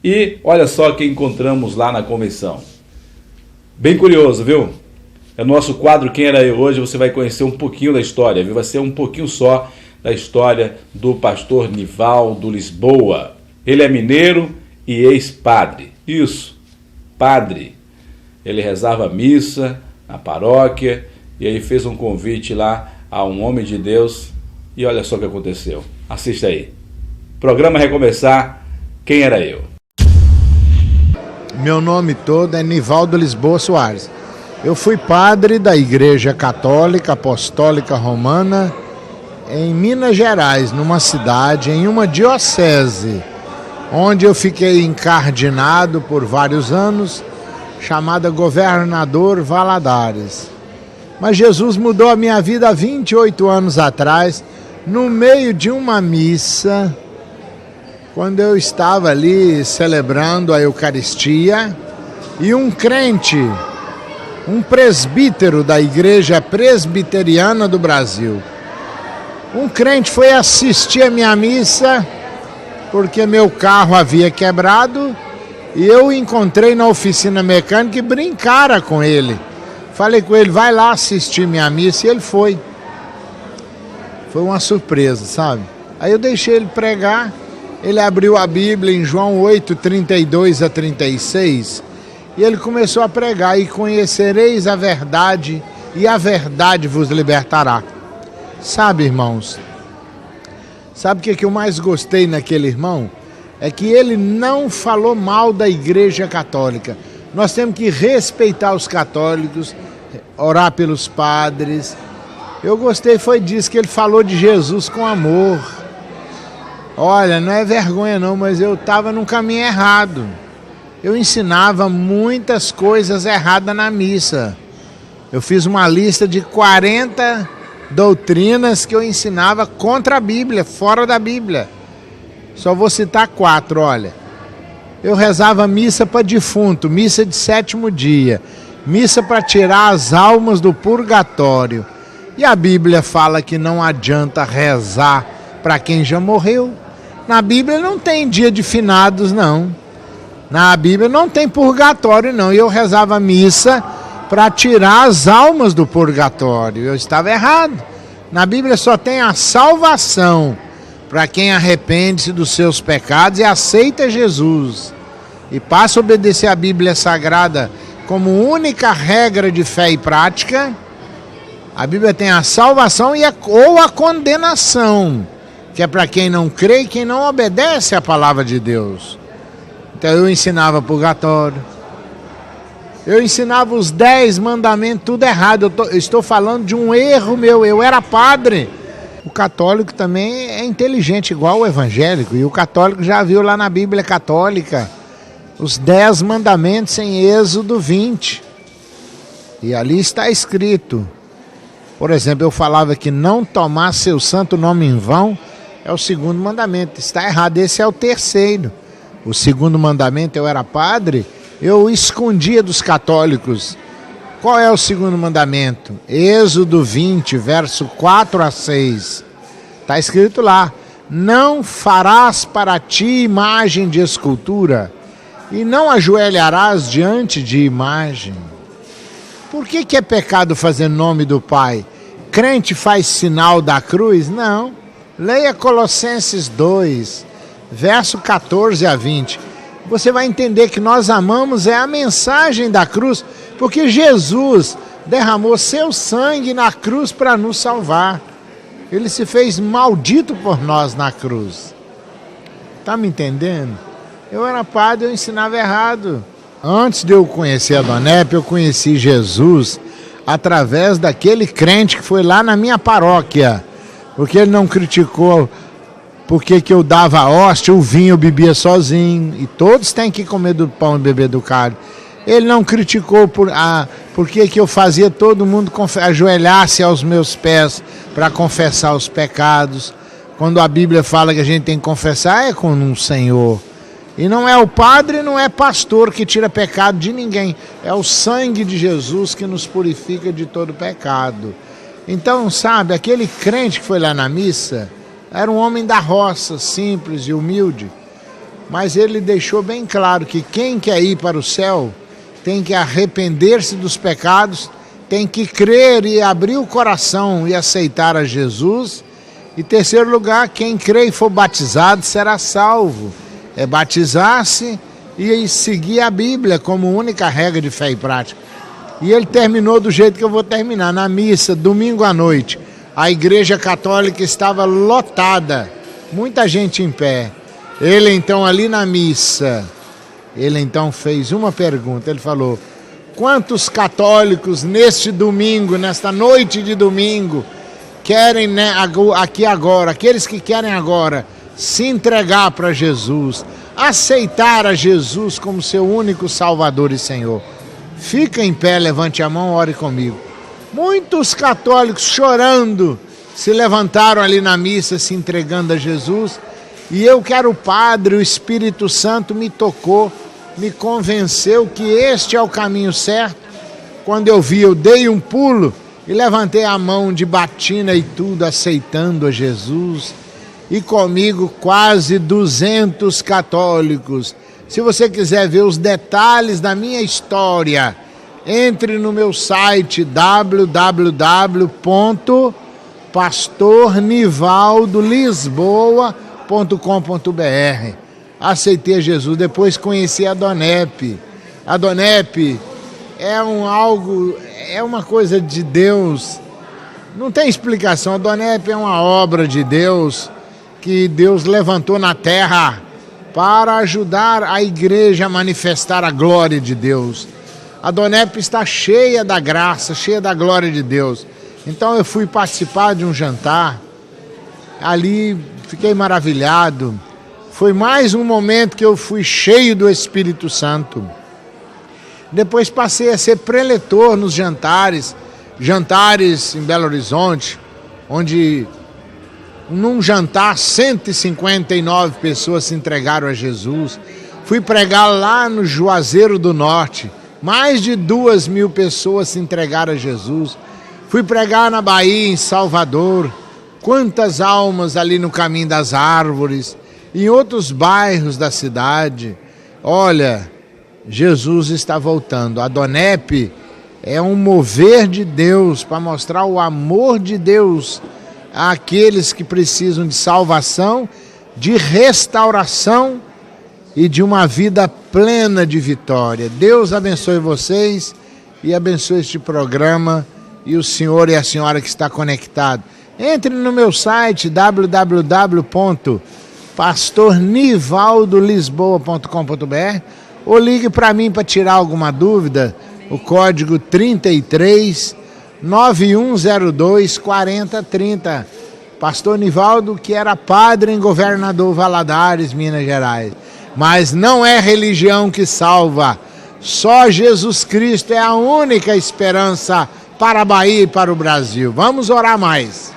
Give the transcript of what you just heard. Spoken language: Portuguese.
E olha só quem encontramos lá na convenção. Bem curioso, viu? É o nosso quadro Quem Era Eu. Hoje você vai conhecer um pouquinho da história, viu? Vai ser um pouquinho só da história do pastor Nivaldo Lisboa. Ele é mineiro e ex-padre. Isso, padre. Ele rezava missa na paróquia e aí fez um convite lá a um homem de Deus e olha só o que aconteceu. Assista aí. Programa Recomeçar, Quem Era Eu? Meu nome todo é Nivaldo Lisboa Soares. Eu fui padre da Igreja Católica Apostólica Romana em Minas Gerais, numa cidade, em uma diocese, onde eu fiquei encardinado por vários anos, chamada Governador Valadares. Mas Jesus mudou a minha vida há 28 anos atrás, no meio de uma missa, quando eu estava ali celebrando a Eucaristia, e um crente, um presbítero da Igreja Presbiteriana do Brasil, um crente foi assistir a minha missa, porque meu carro havia quebrado, e eu encontrei na oficina mecânica e brincara com ele. Falei com ele, vai lá assistir minha missa, e ele foi. Foi uma surpresa, sabe? Aí eu deixei ele pregar. Ele abriu a Bíblia em João 8, 32 a 36, e ele começou a pregar, e conhecereis a verdade, e a verdade vos libertará. Sabe, irmãos, sabe o que eu mais gostei naquele irmão? É que ele não falou mal da Igreja Católica. Nós temos que respeitar os católicos, orar pelos padres. Eu gostei foi disso, que ele falou de Jesus com amor. Olha, não é vergonha não, mas eu estava num caminho errado. Eu ensinava muitas coisas erradas na missa. Eu fiz uma lista de 40 doutrinas que eu ensinava contra a Bíblia, fora da Bíblia. Só vou citar 4, olha. Eu rezava missa para defunto, missa de 7º dia, missa para tirar as almas do purgatório. E a Bíblia fala que não adianta rezar para quem já morreu. Na Bíblia não tem dia de finados, não. Na Bíblia não tem purgatório, não. E eu rezava missa para tirar as almas do purgatório. Eu estava errado. Na Bíblia só tem a salvação para quem arrepende-se dos seus pecados e aceita Jesus. E passa a obedecer a Bíblia Sagrada como única regra de fé e prática. A Bíblia tem a salvação ou a condenação, que é para quem não crê e quem não obedece à palavra de Deus. Então eu ensinava purgatório, eu ensinava os 10 mandamentos, tudo errado. Eu estou falando de um erro meu, eu era padre. O católico também é inteligente, igual o evangélico, e o católico já viu lá na Bíblia Católica os 10 mandamentos em Êxodo 20. E ali está escrito, por exemplo, eu falava que não tomar seu santo nome em vão, é o 2º mandamento. Está errado, esse é o 3º. O 2º mandamento, eu era padre, eu escondia dos católicos. Qual é o 2º mandamento? Êxodo 20, verso 4 a 6. Está escrito lá, não farás para ti imagem de escultura, e não ajoelharás diante de imagem. Por que é pecado fazer nome do Pai? Crente faz sinal da cruz? Não. Leia Colossenses 2, verso 14 a 20. Você vai entender que nós amamos a mensagem da cruz, porque Jesus derramou seu sangue na cruz para nos salvar. Ele se fez maldito por nós na cruz. Está me entendendo? Eu era padre, eu ensinava errado. Antes de eu conhecer a Dona Epe, eu conheci Jesus através daquele crente que foi lá na minha paróquia. Porque ele não criticou porque que eu dava a hóstia, o vinho eu bebia sozinho. E todos têm que comer do pão e beber do cálice. Ele não criticou porque que eu fazia todo mundo ajoelhar-se aos meus pés para confessar os pecados. Quando a Bíblia fala que a gente tem que confessar, é com um Senhor. E não é o padre, não é pastor que tira pecado de ninguém. É o sangue de Jesus que nos purifica de todo pecado. Então, sabe, aquele crente que foi lá na missa era um homem da roça, simples e humilde. mas ele deixou bem claro que quem quer ir para o céu tem que arrepender-se dos pecados, tem que crer e abrir o coração e aceitar a Jesus. E terceiro lugar, quem crê e for batizado será salvo. É batizar-se e seguir a Bíblia como única regra de fé e prática. E ele terminou do jeito que eu vou terminar, na missa, domingo à noite. A igreja católica estava lotada, muita gente em pé. Ele então ali na missa, ele então fez uma pergunta, ele falou: quantos católicos neste domingo, nesta noite de domingo, querem, né, aqui agora, aqueles que querem agora se entregar para Jesus, aceitar a Jesus como seu único Salvador e Senhor? Fica em pé, levante a mão, ore comigo. Muitos católicos chorando se levantaram ali na missa, se entregando a Jesus. E eu que era o padre, o Espírito Santo me tocou, me convenceu que este é o caminho certo. Quando eu vi, eu dei um pulo e levantei a mão de batina e tudo, aceitando a Jesus. E comigo quase 200 católicos. Se você quiser ver os detalhes da minha história, entre no meu site www.pastornivaldolisboa.com.br. Aceitei Jesus, depois conheci a Donep. A Donep é uma coisa de Deus, não tem explicação. A Donep é uma obra de Deus que Deus levantou na terra para ajudar a igreja a manifestar a glória de Deus. A Donep está cheia da graça, cheia da glória de Deus. Então eu fui participar de um jantar, ali fiquei maravilhado. Foi mais um momento que eu fui cheio do Espírito Santo. Depois passei a ser preletor nos jantares em Belo Horizonte, onde num jantar 159 pessoas se entregaram a Jesus. Fui pregar lá no Juazeiro do Norte, mais de 2.000 pessoas se entregaram a Jesus. Fui pregar na Bahia, em Salvador, quantas almas ali no Caminho das Árvores, em outros bairros da cidade. Olha, Jesus está voltando. A Donep é um mover de Deus para mostrar o amor de Deus àqueles que precisam de salvação, de restauração e de uma vida plena de vitória. Deus abençoe vocês e abençoe este programa e o senhor e a senhora que está conectado. Entre no meu site www.pastornivaldolisboa.com.br ou ligue para mim para tirar alguma dúvida, o código 33 9102 4030. Pastor Nivaldo, que era padre em Governador Valadares, Minas Gerais. Mas não é religião que salva. Só Jesus Cristo é a única esperança para a Bahia e para o Brasil. Vamos orar mais.